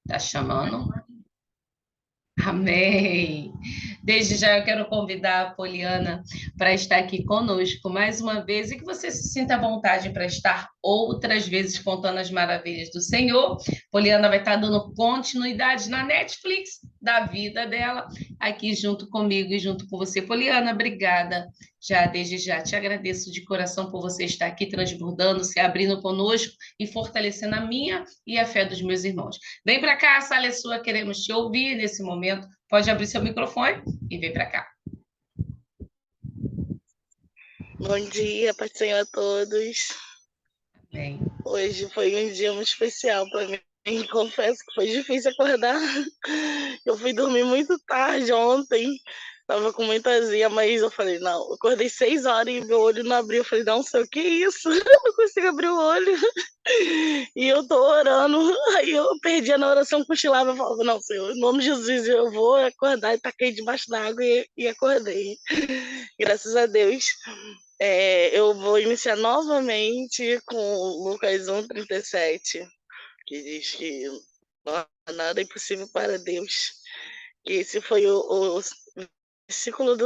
Tá chamando? Amém. Desde já eu quero convidar a Poliana para estar aqui conosco mais uma vez e que você se sinta à vontade para estar outras vezes contando as maravilhas do Senhor. Poliana vai estar dando continuidade na Netflix da vida dela, aqui junto comigo e junto com você. Poliana, obrigada. Já desde já te agradeço de coração por você estar aqui transbordando, se abrindo conosco e fortalecendo a minha e a fé dos meus irmãos. Vem para cá, a sala é sua, queremos te ouvir nesse momento. Pode abrir seu microfone e vem para cá. Bom dia, Pai do Senhor a todos. Vem. Hoje foi um dia muito especial para mim. Confesso que foi difícil acordar. Eu fui dormir muito tarde ontem. Tava com muita azia, mas eu falei, não. Eu acordei 6 horas e meu olho não abriu. Eu falei, não sei o que é isso. Eu não consigo abrir o olho. E eu tô orando. Aí eu perdi na oração, cochilava. Eu falava, não, Senhor, em nome de Jesus, eu vou acordar. E taquei debaixo da água e acordei. Graças a Deus. Eu vou iniciar novamente com Lucas 1:37, que diz que não há nada impossível para Deus. Que esse foi o versículo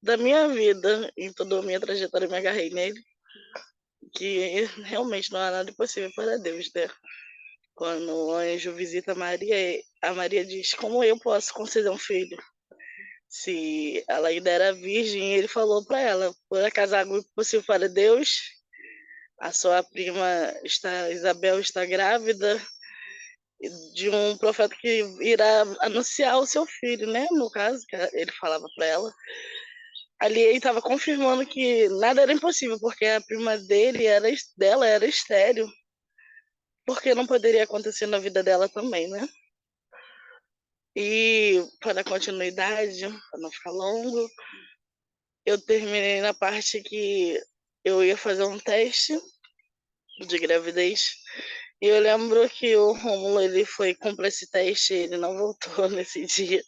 da minha vida, em toda a minha trajetória, eu me agarrei nele, que realmente não há nada impossível para Deus, né? Quando o anjo visita Maria, a Maria diz, como eu posso conceder um filho? Se ela ainda era virgem, ele falou para ela, por acaso algo impossível para Deus? A sua prima Isabel está grávida de um profeta que irá anunciar o seu filho, né? No caso, que ele falava para ela. Ali ele estava confirmando que nada era impossível, porque a prima dela era estéril, porque não poderia acontecer na vida dela também, né? E para a continuidade, para não ficar longo, eu terminei na parte que eu ia fazer um teste de gravidez. E eu lembro que o Rômulo, ele foi comprar esse teste, ele não voltou nesse dia.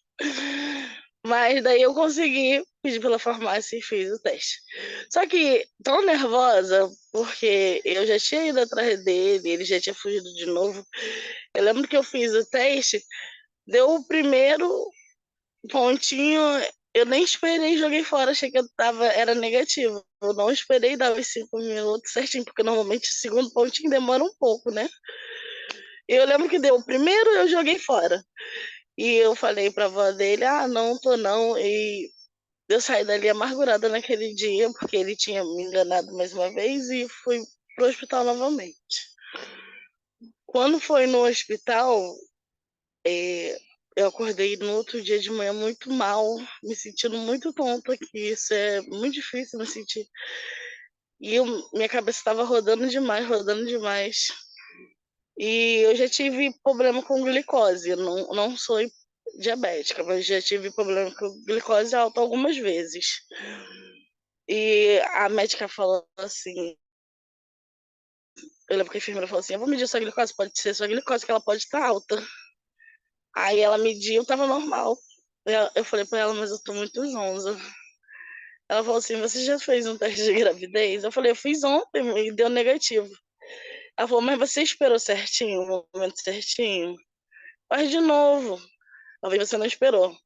Mas daí eu consegui pedir pela farmácia e fiz o teste. Só que tão nervosa, porque eu já tinha ido atrás dele, ele já tinha fugido de novo. Eu lembro que eu fiz o teste, deu o primeiro pontinho, eu nem esperei, joguei fora, achei que era negativo. Eu não esperei dar os 5 minutos certinho, porque normalmente o segundo pontinho demora um pouco, né? Eu lembro que deu o primeiro, eu joguei fora. E eu falei pra avó dele, não tô não. E eu saí dali amargurada naquele dia, porque ele tinha me enganado mais uma vez e fui pro hospital novamente. Quando foi no hospital, eu acordei no outro dia de manhã muito mal, me sentindo muito tonta, que isso é muito difícil me sentir. E minha cabeça estava rodando demais, rodando demais. E eu já tive problema com glicose. Eu não sou diabética, mas já tive problema com glicose alta algumas vezes. E a médica falou assim, eu lembro que a enfermeira falou assim, eu vou medir sua glicose, pode ser sua glicose, que ela pode estar alta. Aí ela mediu, tava normal. Eu falei pra ela, mas eu tô muito zonza. Ela falou assim, você já fez um teste de gravidez? Eu falei, eu fiz ontem e deu negativo. Ela falou, mas você esperou certinho, o momento certinho? Faz de novo. Talvez você não esperou.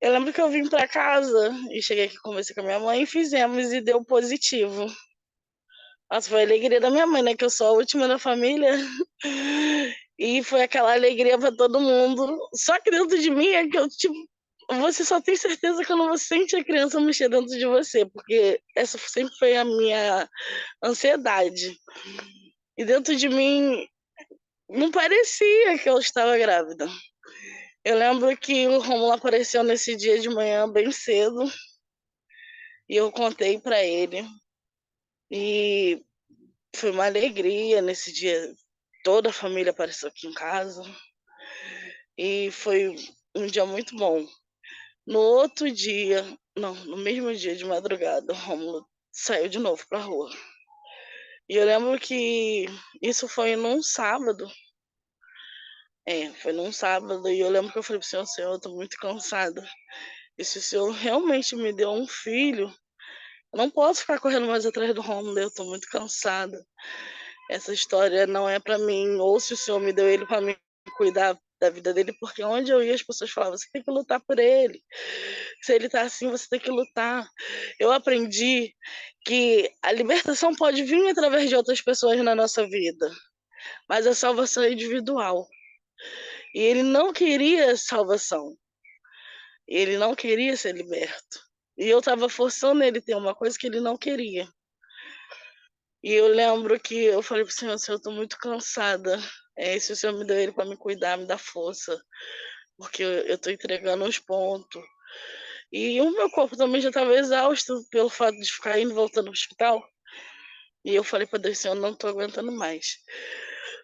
Eu lembro que eu vim pra casa e cheguei aqui, conversei com a minha mãe e fizemos e deu positivo. Nossa, foi a alegria da minha mãe, né? Que eu sou a última da família. E foi aquela alegria pra todo mundo. Só que dentro de mim é que eu, tipo, você só tem certeza quando você sente a criança mexer dentro de você, porque essa sempre foi a minha ansiedade. E dentro de mim não parecia que eu estava grávida. Eu lembro que o Romulo apareceu nesse dia de manhã bem cedo e eu contei para ele. E foi uma alegria nesse dia. Toda a família apareceu aqui em casa e foi um dia muito bom. No outro dia, não, no mesmo dia de madrugada, o Romulo saiu de novo pra rua. E eu lembro que isso foi num sábado. Foi num sábado e eu lembro que eu falei pro Senhor, eu tô muito cansada. E se o Senhor realmente me deu um filho, eu não posso ficar correndo mais atrás do Romulo, eu tô muito cansada. Essa história não é pra mim, ou se o Senhor me deu ele pra mim, cuidar da vida dele, porque onde eu ia as pessoas falavam, você tem que lutar por ele. Se ele tá assim, você tem que lutar. Eu aprendi que a libertação pode vir através de outras pessoas na nossa vida, mas a salvação é individual. E ele não queria salvação. Ele não queria ser liberto. E eu estava forçando ele a ter uma coisa que ele não queria. E eu lembro que eu falei pro Senhor, eu tô muito cansada. Se o Senhor me deu ele para me cuidar, me dá força. Porque eu tô entregando uns pontos. E o meu corpo também já estava exausto pelo fato de ficar indo e voltando ao hospital. E eu falei para Deus, Senhor, eu não tô aguentando mais.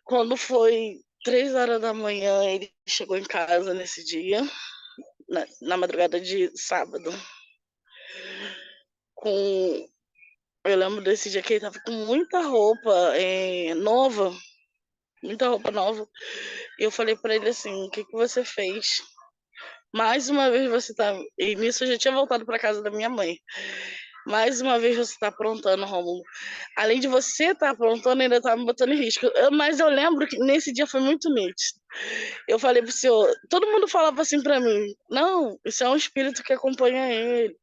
Quando foi 3 horas da manhã, ele chegou em casa nesse dia, na madrugada de sábado. Eu lembro desse dia que ele tava com muita roupa nova, muita roupa nova. E eu falei para ele assim, o que você fez? Mais uma vez você tá... E nisso eu já tinha voltado para casa da minha mãe. Mais uma vez você está aprontando, Rômulo. Além de você estar aprontando, ainda está me botando em risco. Mas eu lembro que nesse dia foi muito nítido. Eu falei pro senhor, todo mundo falava assim para mim, não, isso é um espírito que acompanha ele.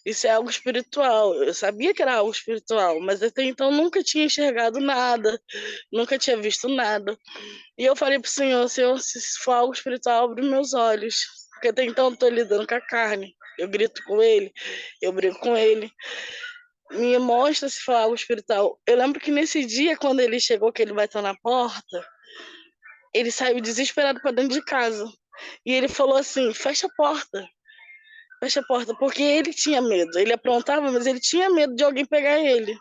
Isso é algo espiritual. Eu sabia que era algo espiritual, mas até então nunca tinha enxergado nada, nunca tinha visto nada. E eu falei pro senhor, se for algo espiritual, abre meus olhos. Porque até então eu tô lidando com a carne. Eu grito com ele, eu brigo com ele. Me mostra se for algo espiritual. Eu lembro que nesse dia, quando ele chegou, que ele bateu na porta, ele saiu desesperado para dentro de casa. E ele falou assim, fecha a porta, porque ele tinha medo. Ele aprontava, mas ele tinha medo de alguém pegar ele.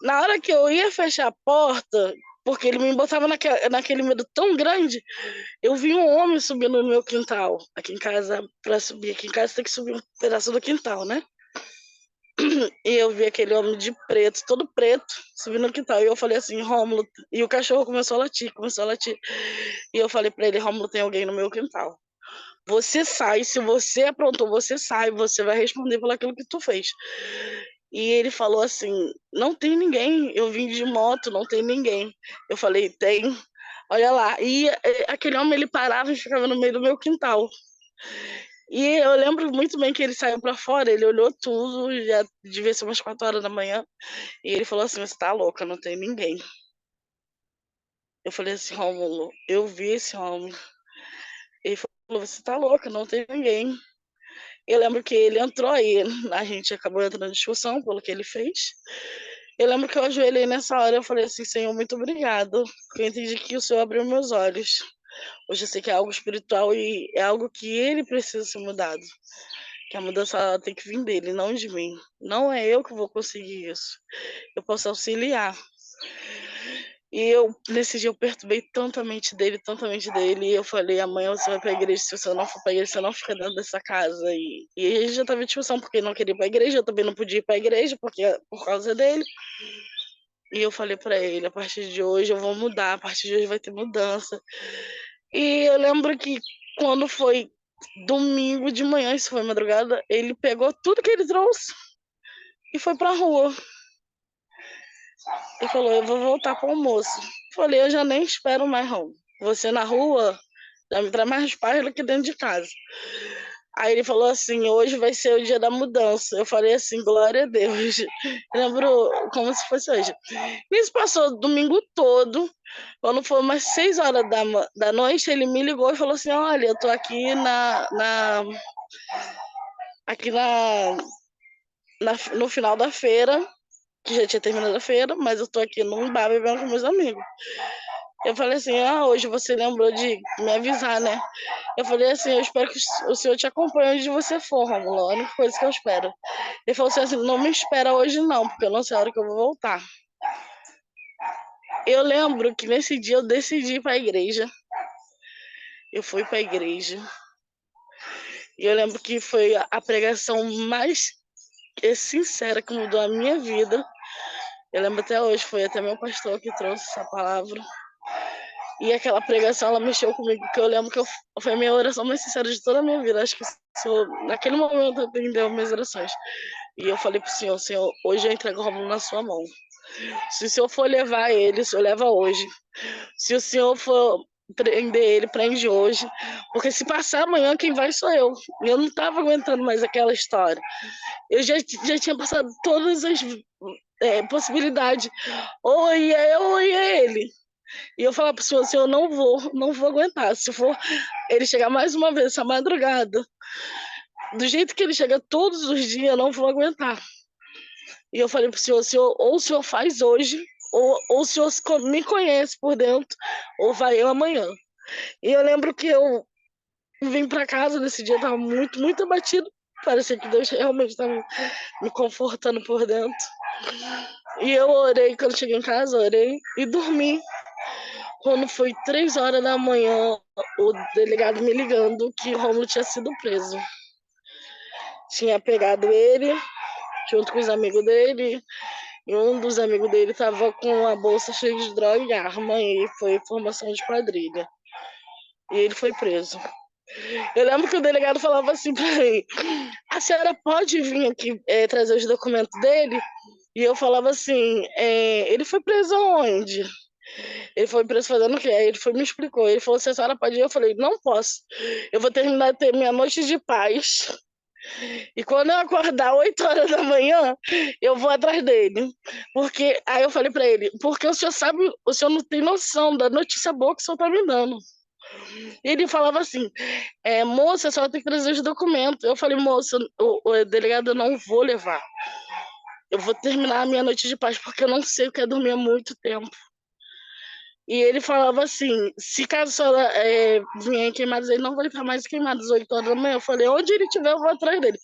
Na hora que eu ia fechar a porta, porque ele me botava naquele medo tão grande, eu vi um homem subindo no meu quintal. Aqui em casa, para subir aqui em casa, tem que subir um pedaço do quintal, né? E eu vi aquele homem de preto, todo preto, subindo no quintal. E eu falei assim, Rômulo... E o cachorro começou a latir. E eu falei para ele, Rômulo, tem alguém no meu quintal. Você sai, se você aprontou, você sai, você vai responder por aquilo que tu fez. E ele falou assim, não tem ninguém, eu vim de moto, não tem ninguém. Eu falei, tem, olha lá. E aquele homem, ele parava e ficava no meio do meu quintal. E eu lembro muito bem que ele saiu para fora, ele olhou tudo, já devia ser umas 4 horas da manhã, e ele falou assim, você tá louca, não tem ninguém. Eu falei assim, Rômulo, eu vi esse homem. Ele falou, você tá louca, não tem ninguém. Eu lembro que ele entrou aí, a gente acabou entrando em discussão pelo que ele fez. Eu lembro que eu ajoelhei nessa hora, eu falei assim, Senhor, muito obrigado, porque eu entendi que o Senhor abriu meus olhos. Hoje eu sei que é algo espiritual e é algo que ele precisa ser mudado. Que a mudança tem que vir dele, não de mim. Não é eu que vou conseguir isso. Eu posso auxiliar. E eu, nesse dia, eu perturbei tanto a mente dele, e eu falei, amanhã você vai pra igreja, se você não for pra igreja, você não fica dentro dessa casa. E ele já tava em discussão, porque ele não queria ir pra igreja, eu também não podia ir pra igreja, por causa dele. E eu falei pra ele, a partir de hoje eu vou mudar, a partir de hoje vai ter mudança. E eu lembro que quando foi domingo de manhã, isso foi madrugada, ele pegou tudo que ele trouxe e foi pra rua. Ele falou, eu vou voltar pro almoço. Falei, eu já nem espero mais, Raul. Você na rua já me traz mais paz do que dentro de casa. Aí ele falou assim, hoje vai ser o dia da mudança. Eu falei assim, glória a Deus. Lembro como se fosse hoje. Isso passou o domingo todo. Quando foi umas 6 horas da noite, ele me ligou e falou assim, olha, eu tô aqui no final da feira, que já tinha terminado a feira, mas eu tô aqui num bar bebendo com meus amigos. Eu falei assim, hoje você lembrou de me avisar, né? Eu falei assim, eu espero que o senhor te acompanhe onde você for, Romulo, a única coisa que eu espero. Ele falou assim, não me espera hoje não, porque eu não sei a hora que eu vou voltar. Eu lembro que nesse dia eu decidi ir para a igreja. Eu fui para a igreja. E eu lembro que foi a pregação mais sincera que mudou a minha vida. Eu lembro até hoje, foi até meu pastor que trouxe essa palavra. E aquela pregação, ela mexeu comigo, porque eu lembro que foi a minha oração mais sincera de toda a minha vida. Acho que naquele momento atendeu minhas orações. E eu falei pro Senhor, Senhor, hoje eu entrego o Romulo na sua mão. Se o Senhor for levar ele, o Senhor leva hoje. Se o Senhor for prender ele, prende hoje, porque se passar amanhã, quem vai sou eu. E eu não estava aguentando mais aquela história. Eu já tinha passado todas as possibilidades. Ou ia eu ou ia ele. E eu falava para o senhor assim, eu não vou aguentar. Se for ele chegar mais uma vez essa madrugada, do jeito que ele chega todos os dias, eu não vou aguentar. E eu falei para o senhor, ou o senhor faz hoje, ou o senhor me conhece por dentro, ou vai eu amanhã. E eu lembro que eu vim para casa nesse dia, estava muito, muito abatido. Parecia que Deus realmente estava me confortando por dentro. E eu orei, quando cheguei em casa, orei e dormi. Quando foi 3 horas da manhã, o delegado me ligando que o Rômulo tinha sido preso. Tinha pegado ele, junto com os amigos dele, e um dos amigos dele estava com a bolsa cheia de droga e arma, e foi formação de quadrilha. E ele foi preso. Eu lembro que o delegado falava assim para mim, a senhora pode vir aqui trazer os documentos dele? E eu falava assim, ele foi preso aonde? Ele foi preso fazendo o quê? Aí ele me explicou. Ele falou assim, a senhora pode ir? Eu falei, não posso. Eu vou terminar de ter minha noite de paz. E quando eu acordar 8 horas da manhã, eu vou atrás dele. Porque, aí eu falei para ele, porque o senhor sabe, o senhor não tem noção da notícia boa que o senhor tá me dando. Ele falava assim, moça, a senhora tem que trazer os documentos. Eu falei, moça, o delegado, eu não vou levar. Eu vou terminar a minha noite de paz, porque eu não sei o que é dormir há muito tempo. E ele falava assim, se caso a senhora vier em Queimados, ele não vai estar mais queimado às 8 horas da manhã. Eu falei, onde ele estiver, eu vou atrás dele.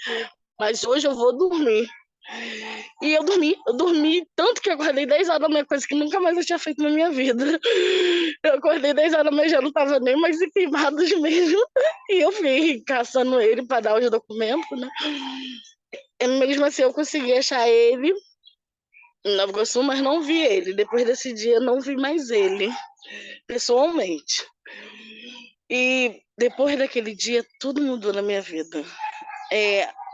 Mas hoje eu vou dormir. E eu dormi tanto que eu acordei 10 horas da manhã, coisa que nunca mais eu tinha feito na minha vida. Eu acordei 10 horas da manhã, já não estava nem mais em Queimados mesmo. E eu fui caçando ele para dar os documentos, né? E mesmo assim eu consegui achar ele em Nova Iguaçu, mas não vi ele. Depois desse dia, não vi mais ele, pessoalmente. E depois daquele dia, tudo mudou na minha vida.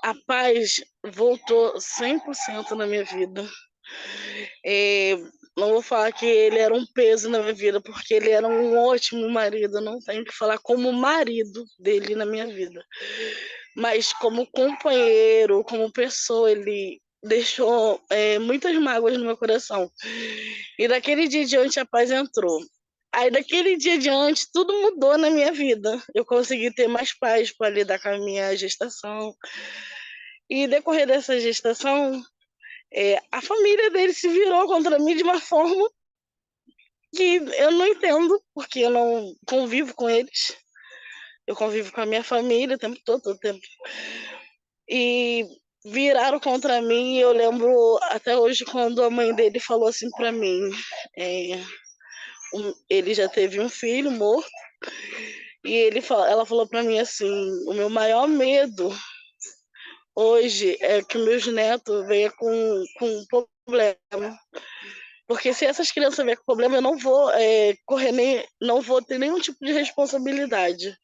A paz voltou 100% na minha vida. Não vou falar que ele era um peso na minha vida, porque ele era um ótimo marido. Não tenho que falar como marido dele na minha vida. Mas como companheiro, como pessoa, ele deixou muitas mágoas no meu coração. E daquele dia diante a paz entrou. Aí daquele dia diante tudo mudou na minha vida. Eu consegui ter mais paz para lidar com a minha gestação. E decorrer dessa gestação, a família dele se virou contra mim de uma forma que eu não entendo, porque eu não convivo com eles. Eu convivo com a minha família o tempo todo, tempo. E viraram contra mim. E eu lembro até hoje quando a mãe dele falou assim para mim, ele já teve um filho morto, e ela falou para mim assim, o meu maior medo hoje é que meus netos venham com problema. Porque se essas crianças vierem com problema, eu não vou não vou ter nenhum tipo de responsabilidade.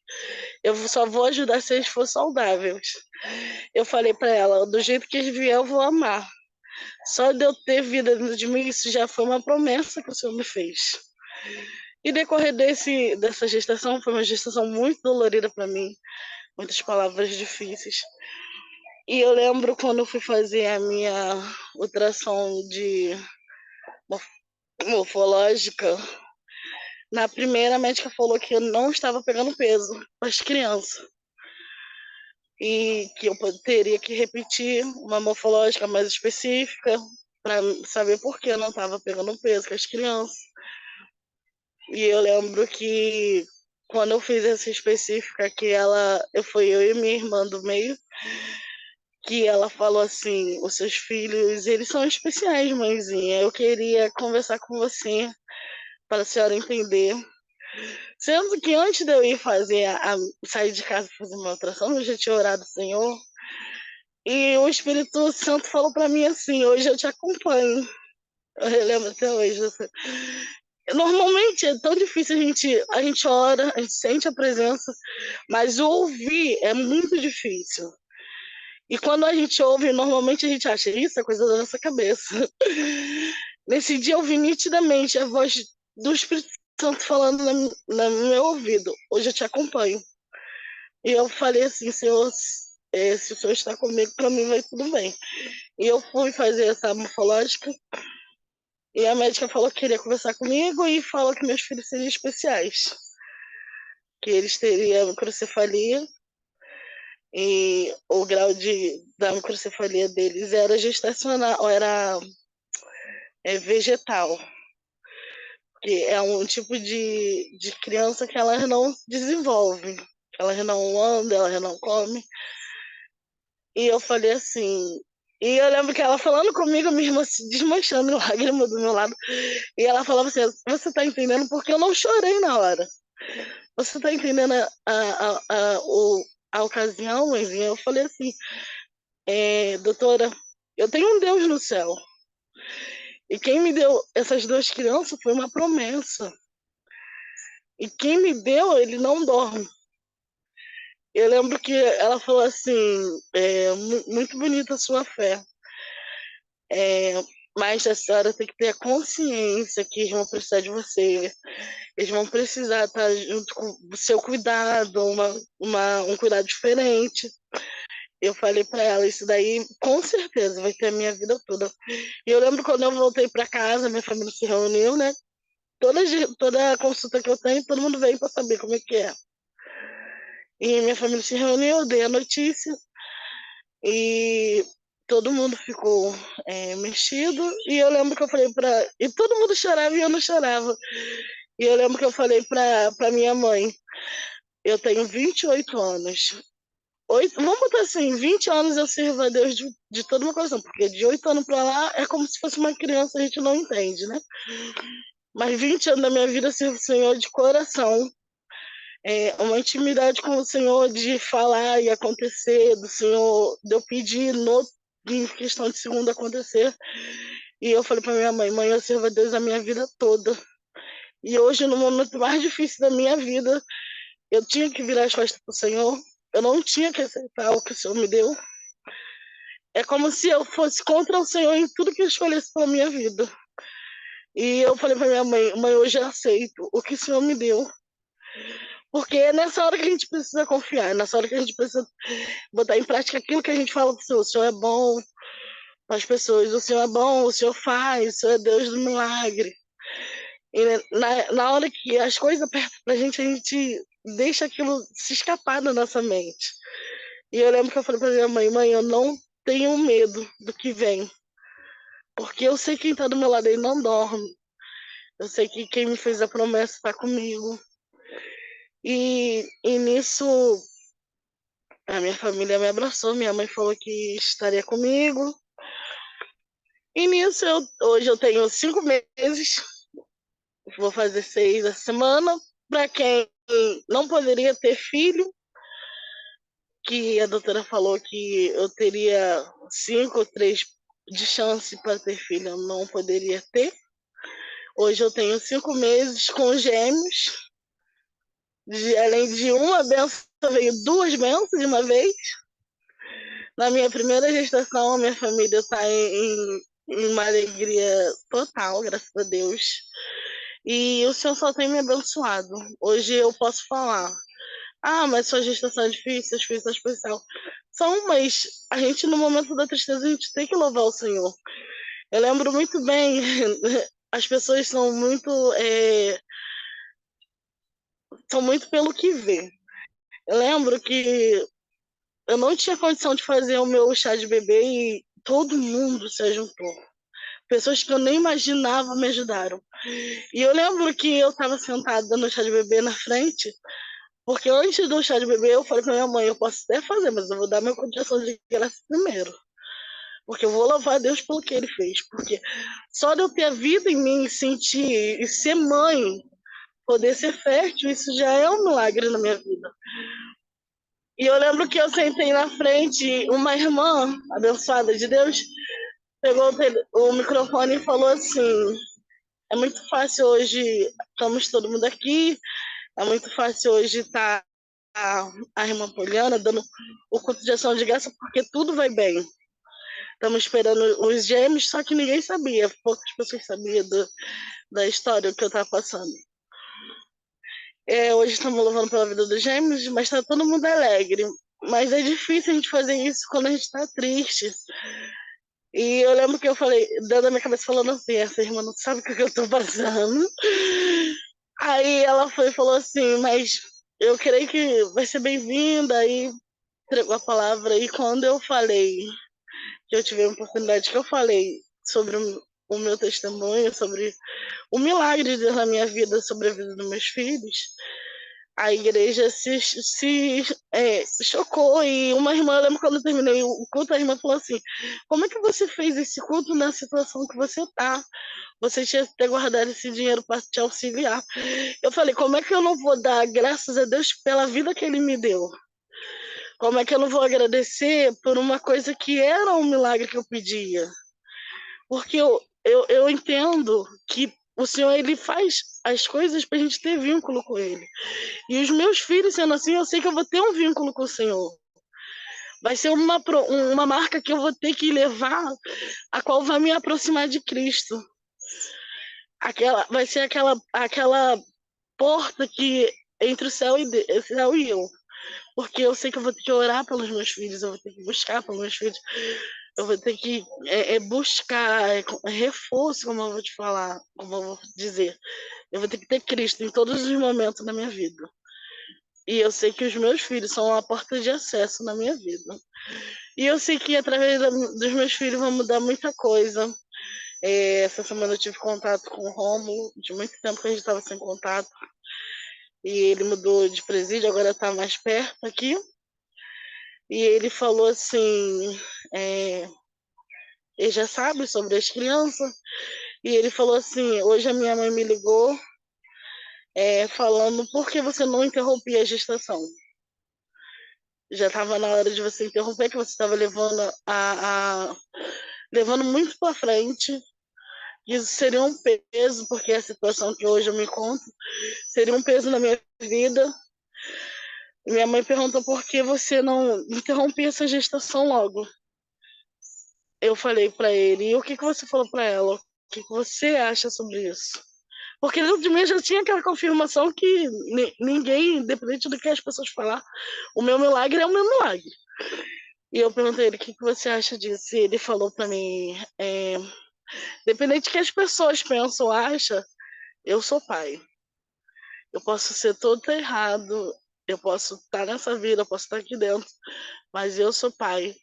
Eu só vou ajudar se eles forem saudáveis. Eu falei para ela, do jeito que eles vier, eu vou amar. Só de eu ter vida dentro de mim, isso já foi uma promessa que o Senhor me fez. E decorrer dessa gestação, foi uma gestação muito dolorida para mim. Muitas palavras difíceis. E eu lembro quando eu fui fazer a minha ultrassom de morfológica, na primeira a médica falou que eu não estava pegando peso para as crianças. E que eu teria que repetir uma morfológica mais específica para saber por que eu não estava pegando peso com as crianças. E eu lembro que quando eu fiz essa específica, que foi eu e minha irmã do meio, que ela falou assim, os seus filhos, eles são especiais, mãezinha. Eu queria conversar com você para a senhora entender. Sendo que antes de eu ir sair de casa para fazer uma ultrassom, eu já tinha orado ao Senhor. E o Espírito Santo falou para mim assim, hoje eu te acompanho. Eu lembro até hoje. Assim. Normalmente é tão difícil, a gente ora, a gente sente a presença, mas ouvir é muito difícil. E quando a gente ouve, normalmente a gente acha isso é coisa da nossa cabeça. Nesse dia eu vi nitidamente a voz do Espírito Santo falando no meu ouvido, hoje eu te acompanho. E eu falei assim, Senhor, se o Senhor está comigo, para mim vai tudo bem. E eu fui fazer essa morfológica e a médica falou que queria conversar comigo e falou que meus filhos seriam especiais, que eles teriam microcefalia e o grau da microcefalia deles era gestacional, era vegetal, que é um tipo de criança que elas não desenvolvem, elas não andam, elas não comem. E eu falei assim, e eu lembro que ela falando comigo, minha irmã se desmanchando, lágrima do meu lado, e ela falava assim, você tá entendendo porque eu não chorei na hora. Você tá entendendo a ocasião, mãezinha? Eu falei assim, doutora, eu tenho um Deus no céu. E quem me deu essas duas crianças foi uma promessa. E quem me deu, ele não dorme. Eu lembro que ela falou assim, muito bonita a sua fé. Mas a senhora tem que ter a consciência que eles vão precisar de você. Eles vão precisar estar junto com o seu cuidado, um cuidado diferente. Eu falei para ela, isso daí com certeza vai ter a minha vida toda. E eu lembro quando eu voltei para casa, minha família se reuniu, né? Toda consulta que eu tenho, todo mundo veio para saber como é que é. E minha família se reuniu, eu dei a notícia e todo mundo ficou mexido. E eu lembro que eu falei para. E todo mundo chorava e eu não chorava. E eu lembro que eu falei para minha mãe: eu tenho 28 anos. Vamos botar assim, 20 anos eu sirvo a Deus de toda uma coisa, porque de 8 anos para lá é como se fosse uma criança, a gente não entende, né? Mas 20 anos da minha vida eu sirvo o Senhor de coração. Uma intimidade com o Senhor de falar e acontecer, do Senhor, de eu pedir em questão de segundo acontecer. E eu falei para minha mãe, mãe, eu sirvo a Deus a minha vida toda. E hoje, no momento mais difícil da minha vida, eu tinha que virar as costas para o Senhor. Eu não tinha que aceitar o que o Senhor me deu. É como se eu fosse contra o Senhor em tudo que eu escolhesse pela minha vida. E eu falei para minha mãe, mãe, hoje eu aceito o que o Senhor me deu. Porque é nessa hora que a gente precisa confiar, é nessa hora que a gente precisa botar em prática aquilo que a gente fala para o Senhor é bom para as pessoas, o Senhor é bom, o Senhor faz, o Senhor é Deus do milagre. E na hora que as coisas apertam para a gente deixa aquilo se escapar da nossa mente. E eu lembro que eu falei para minha mãe, mãe, eu não tenho medo do que vem, porque eu sei que quem está do meu lado aí não dorme. Eu sei que quem me fez a promessa está comigo. E nisso a minha família me abraçou, minha mãe falou que estaria comigo. E nisso hoje eu tenho 5 meses, vou fazer 6 essa semana. Para quem não poderia ter filho, que a doutora falou que eu teria 5 ou 3 de chance para ter filho, eu não poderia ter. Hoje eu tenho 5 meses com gêmeos. Além de uma benção, veio 2 bênçãos de uma vez. Na minha primeira gestação, a minha família está em uma alegria total, graças a Deus. E o Senhor só tem me abençoado. Hoje eu posso falar, mas sua gestação é difícil, seus filhos são especial. São, mas a gente, no momento da tristeza, a gente tem que louvar o Senhor. Eu lembro muito bem, as pessoas são muito pelo que vê. Eu lembro que eu não tinha condição de fazer o meu chá de bebê e todo mundo se juntou. Pessoas que eu nem imaginava me ajudaram. E eu lembro que eu estava sentada no chá de bebê na frente, porque antes do chá de bebê eu falei para minha mãe, eu posso até fazer, mas eu vou dar minha condição de graça primeiro. Porque eu vou louvar a Deus pelo que ele fez. Porque só de eu ter a vida em mim, sentir e ser mãe, poder ser fértil, isso já é um milagre na minha vida. E eu lembro que eu sentei na frente, uma irmã abençoada de Deus pegou o microfone e falou assim: é muito fácil hoje, estamos todo mundo aqui, é muito fácil hoje estar a irmã Poliana dando o culto de ação de graça, porque tudo vai bem. Estamos esperando os gêmeos, só que ninguém sabia, poucas pessoas sabiam da história que eu estava passando. Hoje estamos louvando pela vida dos gêmeos, mas está todo mundo alegre. Mas é difícil a gente fazer isso quando a gente está triste. E eu lembro que eu falei, dentro da minha cabeça, falando assim: essa irmã não sabe o que eu estou passando. Aí ela foi e falou assim: mas eu creio que vai ser bem-vinda. Aí entregou a palavra. E quando eu falei, que eu tive a oportunidade, que eu falei sobre o meu testemunho, sobre o milagre de Deus na minha vida, sobre a vida dos meus filhos, a igreja se chocou. E uma irmã, eu lembro quando eu terminei o culto, a irmã falou assim: como é que você fez esse culto na situação que você está? Você tinha que ter guardado esse dinheiro para te auxiliar. Eu falei: como é que eu não vou dar graças a Deus pela vida que ele me deu? Como é que eu não vou agradecer por uma coisa que era um milagre que eu pedia? Porque eu entendo que o Senhor, ele faz as coisas para a gente ter vínculo com ele. E os meus filhos, sendo assim, eu sei que eu vou ter um vínculo com o Senhor. Vai ser uma marca que eu vou ter que levar, a qual vai me aproximar de Cristo. Vai ser aquela porta que entre o céu e eu. Porque eu sei que eu vou ter que orar pelos meus filhos, eu vou ter que buscar pelos meus filhos, eu vou ter que buscar reforço, como eu vou te falar, como eu vou dizer. Eu vou ter que ter Cristo em todos os momentos da minha vida. E eu sei que os meus filhos são a porta de acesso na minha vida. E eu sei que através dos meus filhos vai mudar muita coisa. Essa semana eu tive contato com o Rômulo, de muito tempo que a gente estava sem contato. E ele mudou de presídio, agora está mais perto aqui. E ele falou assim, ele já sabe sobre as crianças. E ele falou assim: hoje a minha mãe me ligou falando por que você não interrompia a gestação. Já estava na hora de você interromper, que você estava levando muito para frente. Isso seria um peso, porque a situação que hoje eu me encontro seria um peso na minha vida. Minha mãe perguntou por que você não interrompia essa gestação logo. Eu falei para ele: e o que você falou para ela? O que você acha sobre isso? Porque dentro de mim já tinha aquela confirmação que ninguém, independente do que as pessoas falar, o meu milagre é o meu milagre. E eu perguntei a ele: o que você acha disso? E ele falou para mim: independente do que as pessoas pensam ou acham, eu sou pai. Eu posso ser todo errado, eu posso estar nessa vida, eu posso estar aqui dentro, mas eu sou pai.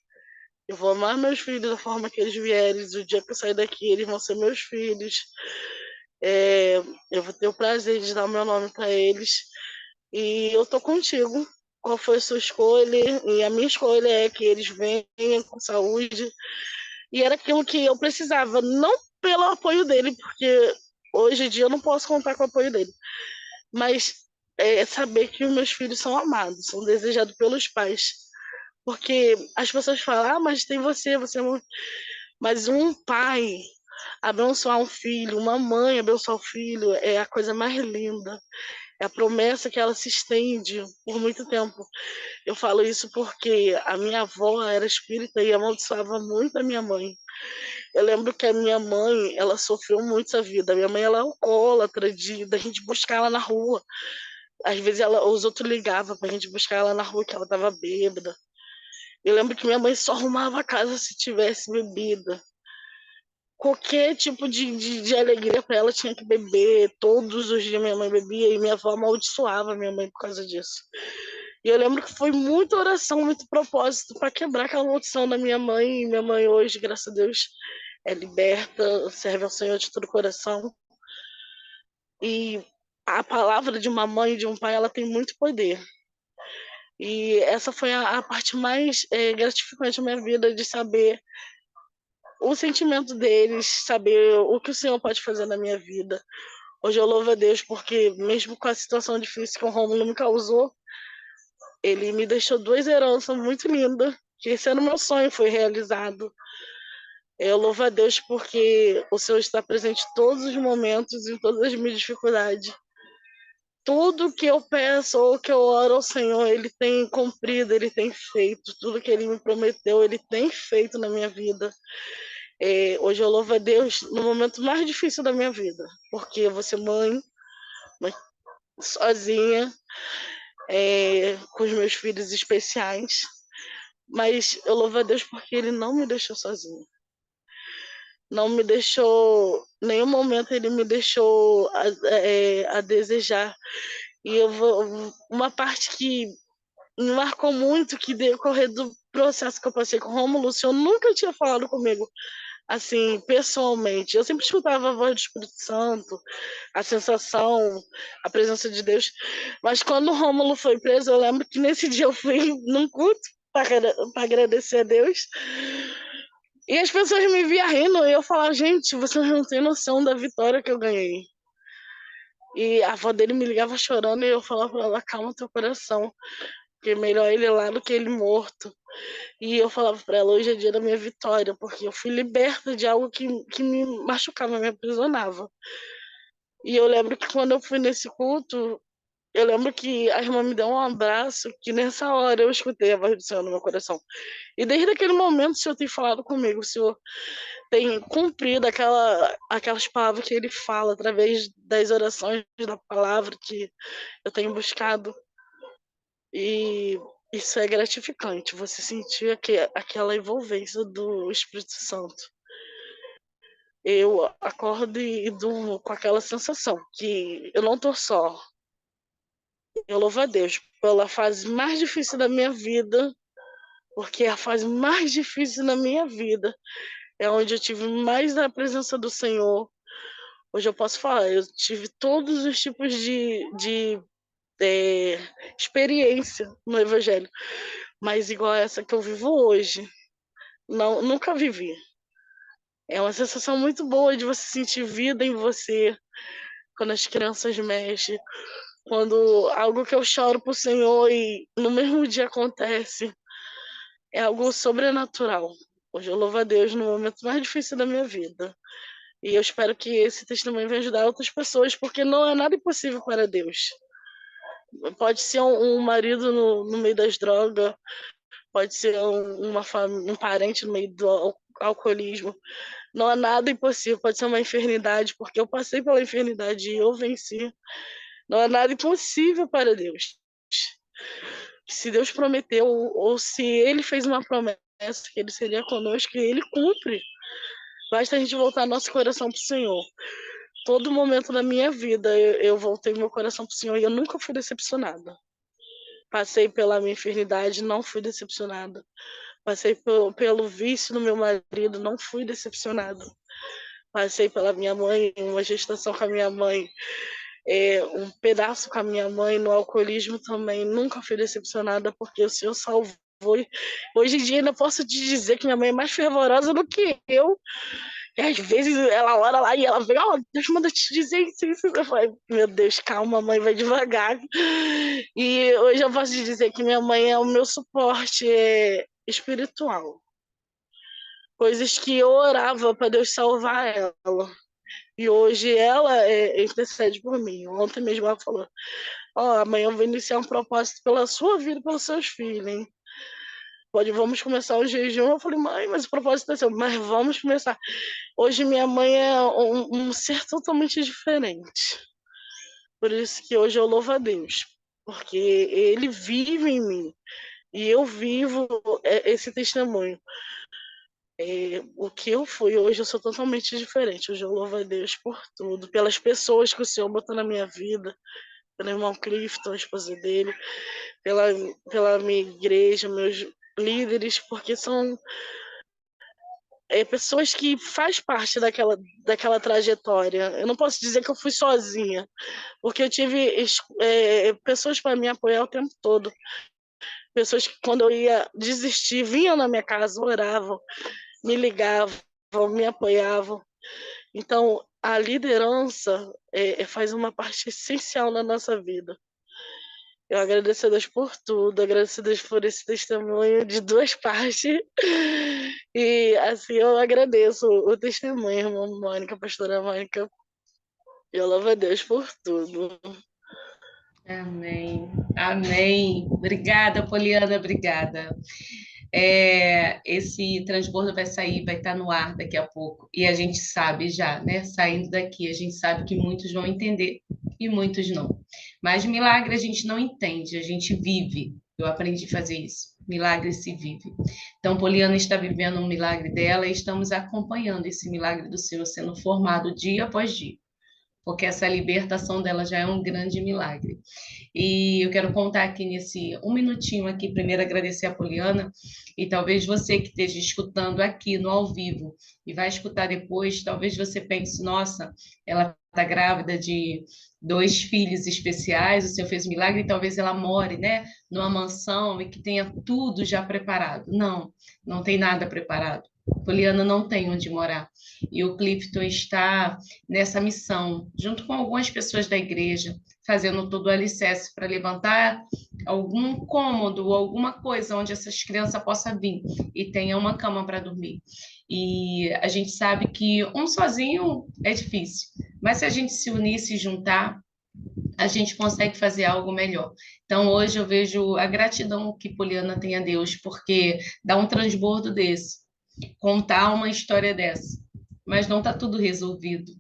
Eu vou amar meus filhos da forma que eles vierem. O dia que eu sair daqui, eles vão ser meus filhos. Eu vou ter o prazer de dar o meu nome para eles. E eu tô contigo. Qual foi a sua escolha? E a minha escolha é que eles venham com saúde. E era aquilo que eu precisava, não pelo apoio dele, porque hoje em dia eu não posso contar com o apoio dele, mas saber que os meus filhos são amados, são desejados pelos pais. Porque as pessoas falam: mas tem você é muito. Mas um pai abençoar um filho, uma mãe abençoar o filho, é a coisa mais linda. É a promessa que ela se estende por muito tempo. Eu falo isso porque a minha avó era espírita e amaldiçoava muito a minha mãe. Eu lembro que a minha mãe, ela sofreu muito essa vida. A minha mãe, ela é alcoólatra, da gente buscar ela na rua. Às vezes os outros ligavam pra gente buscar ela na rua, que ela tava bêbada. Eu lembro que minha mãe só arrumava a casa se tivesse bebida. Qualquer tipo de alegria para ela tinha que beber. Todos os dias minha mãe bebia e minha avó amaldiçoava minha mãe por causa disso. E eu lembro que foi muita oração, muito propósito para quebrar aquela maldição da minha mãe. E minha mãe hoje, graças a Deus, é liberta, serve ao Senhor de todo o coração. E a palavra de uma mãe e de um pai, ela tem muito poder. E essa foi a parte mais gratificante da minha vida, de saber o sentimento deles, saber o que o Senhor pode fazer na minha vida. Hoje eu louvo a Deus porque, mesmo com a situação difícil que o Rômulo me causou, ele me deixou duas heranças muito lindas, que esse era o meu sonho, foi realizado. Eu louvo a Deus porque o Senhor está presente em todos os momentos, em todas as minhas dificuldades. Tudo que eu peço ou que eu oro ao Senhor, Ele tem cumprido, Ele tem feito. Tudo que Ele me prometeu, Ele tem feito na minha vida. Hoje eu louvo a Deus no momento mais difícil da minha vida, porque eu vou ser mãe sozinha, com os meus filhos especiais, mas eu louvo a Deus porque Ele não me deixou sozinha. Não me deixou, em nenhum momento Ele me deixou a desejar. E uma parte que me marcou muito, que decorrer do processo que eu passei com o Rômulo, o Senhor nunca tinha falado comigo assim, pessoalmente. Eu sempre escutava a voz do Espírito Santo, a sensação, a presença de Deus. Mas quando o Rômulo foi preso, eu lembro que nesse dia eu fui num culto para agradecer a Deus. E as pessoas me viam rindo e eu falava, gente, vocês não têm noção da vitória que eu ganhei. E a avó dele me ligava chorando e eu falava para ela, calma teu coração, porque melhor ele lá do que ele morto. E eu falava para ela, hoje é dia da minha vitória, porque eu fui liberta de algo que me machucava, me aprisionava. E eu lembro que quando eu fui nesse culto, eu lembro que a irmã me deu um abraço, que nessa hora eu escutei a voz do Senhor no meu coração. E desde aquele momento o Senhor tem falado comigo, o Senhor tem cumprido aquelas palavras que Ele fala através das orações da palavra que eu tenho buscado. E isso é gratificante, você sentir aquela envolvência do Espírito Santo. Eu acordo e durmo com aquela sensação que eu não tô só. Eu louvo a Deus pela fase mais difícil da minha vida, porque a fase mais difícil da minha vida é onde eu tive mais da presença do Senhor. Hoje eu posso falar, eu tive todos os tipos de experiência no Evangelho, mas igual a essa que eu vivo hoje, não, nunca vivi. É uma sensação muito boa de você sentir vida em você, quando as crianças mexem, quando algo que eu choro pro Senhor e no mesmo dia acontece, é algo sobrenatural. Hoje eu louvo a Deus no momento mais difícil da minha vida. E eu espero que esse testemunho venha ajudar outras pessoas, porque não é nada impossível para Deus. Pode ser um marido no meio das drogas, pode ser um parente no meio do alcoolismo. Não é nada impossível, pode ser uma enfermidade, porque eu passei pela enfermidade e eu venci. Não é nada impossível para Deus. Se Deus prometeu, ou se Ele fez uma promessa que Ele seria conosco, Ele cumpre. Basta a gente voltar nosso coração para o Senhor. Todo momento da minha vida eu voltei meu coração para o Senhor e eu nunca fui decepcionada. Passei pela minha enfermidade, não fui decepcionada. Passei pelo vício do meu marido, não fui decepcionada. Passei pela minha mãe, uma gestação com a minha mãe, um pedaço com a minha mãe no alcoolismo também. Nunca fui decepcionada porque o Senhor salvou. Hoje em dia ainda posso te dizer que minha mãe é mais fervorosa do que eu. E às vezes ela ora lá e ela vem, Deus manda te dizer isso. Eu falei, meu Deus, calma, mãe, vai devagar. E hoje eu posso te dizer que minha mãe é o meu suporte espiritual. Coisas que eu orava para Deus salvar ela. E hoje ela intercede por mim. Ontem mesmo ela falou, amanhã eu vou iniciar um propósito pela sua vida e pelos seus filhos, hein? Vamos começar o jejum. Eu falei, mãe, mas o propósito é seu. Mas vamos começar. Hoje minha mãe é um ser totalmente diferente. Por isso que hoje eu louvo a Deus. Porque Ele vive em mim. E eu vivo esse testemunho. O que eu fui hoje, eu sou totalmente diferente. Hoje eu louvo a Deus por tudo. Pelas pessoas que o Senhor botou na minha vida. Pelo irmão Clifton, a esposa dele. Pela minha igreja, meus líderes. Porque são pessoas que faz parte daquela trajetória. Eu não posso dizer que eu fui sozinha, porque eu tive pessoas para me apoiar o tempo todo. Pessoas que, quando eu ia desistir, vinham na minha casa, oravam, me ligavam, me apoiavam. Então, a liderança faz uma parte essencial na nossa vida. Eu agradeço a Deus por tudo, agradeço a Deus por esse testemunho de duas partes. E assim, eu agradeço o testemunho, irmã Mônica, pastora Mônica. Eu louvo a Deus por tudo. Amém. Amém. Obrigada, Poliana, obrigada. Esse transbordo vai sair, vai estar no ar daqui a pouco. E a gente sabe já, né? Saindo daqui, a gente sabe que muitos vão entender e muitos não. Mas milagre a gente não entende, a gente vive. Eu aprendi a fazer isso. Milagre se vive. Então, Poliana está vivendo um milagre dela e estamos acompanhando esse milagre do Senhor sendo formado dia após dia, porque essa libertação dela já é um grande milagre. E eu quero contar aqui nesse um minutinho aqui, primeiro agradecer a Poliana, e talvez você que esteja escutando aqui no ao vivo e vai escutar depois, talvez você pense, nossa, ela está grávida de 2 filhos especiais, o Senhor fez um milagre, e talvez ela more, né, numa mansão e que tenha tudo já preparado. Não, não tem nada preparado. Poliana não tem onde morar. E o Clifton está nessa missão, junto com algumas pessoas da igreja, fazendo todo o alicerce para levantar algum cômodo ou alguma coisa onde essas crianças possam vir e tenha uma cama para dormir. E a gente sabe que um sozinho é difícil, mas se a gente se unir, se juntar, a gente consegue fazer algo melhor. Então, hoje eu vejo a gratidão que Poliana tem a Deus, porque dá um transbordo desse, contar uma história dessa, mas não está tudo resolvido.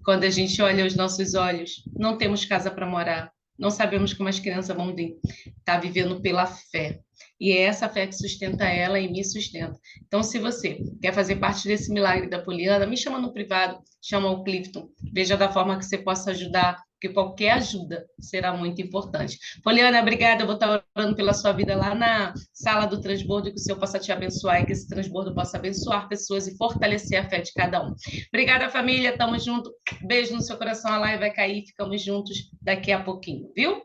Quando a gente olha os nossos olhos, não temos casa para morar, não sabemos como as crianças vão vir. Está vivendo pela fé. E é essa fé que sustenta ela e me sustenta. Então, se você quer fazer parte desse milagre da Poliana, me chama no privado, chama o Clifton, veja da forma que você possa ajudar, porque qualquer ajuda será muito importante. Poliana, obrigada, eu vou estar orando pela sua vida lá na sala do transbordo, que o Senhor possa te abençoar e que esse transbordo possa abençoar pessoas e fortalecer a fé de cada um. Obrigada, família, tamo junto. Beijo no seu coração, a live vai cair, ficamos juntos daqui a pouquinho, viu?